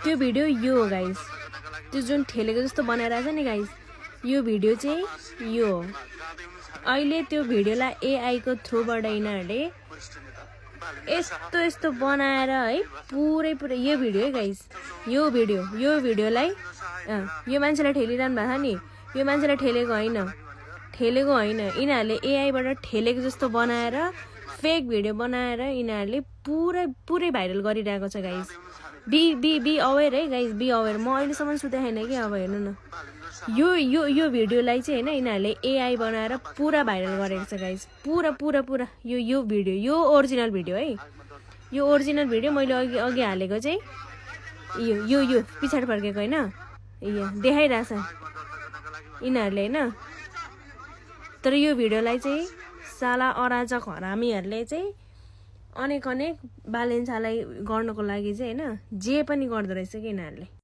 त्यो भिडियो यो हो गाइस, त्यो जुन ठेलेको जस्तो बनाइरहेछ नि गाइस, यो भिडियो चाहिँ यो हो। अहिले त्यो भिडियोलाई एआई को थ्रुबाट यिनीहरूले यस्तो बनाएर है पुरै यो भिडियो है गाइस, यो भिडियोलाई यो मान्छेलाई ठेलिरहनु भएको छ नि, यो मान्छेलाई ठेलेको होइन, यिनीहरूले एआईबाट ठेलेको जस्तो बनाएर फेक भिडियो बनाएर यिनीहरूले पुरै भाइरल गरिरहेको छ गाइस। बी अवेर है गाइस, बी अवेर। म अहिलेसम्म सुते छैन कि, अब हेर्नु न, यो भिडियोलाई चाहिँ होइन यिनीहरूले एआई बनाएर पुरा भाइरल गरेको छ गाइस, पुरा यो भिडियो, यो ओरिजिनल भिडियो है, यो ओरिजिनल भिडियो मैले अघि हालेको चाहिँ यो पछाडि फर्केको होइन, यो देखाइरहेछ यिनीहरूले होइन। तर यो भिडियोलाई चाहिँ साला अराजक हरामीहरूले चाहिँ अनेक बालेन्सालाई गर्नको लागि चाहिँ होइन जे पनि गर्दो रहेछ कि यिनीहरूले।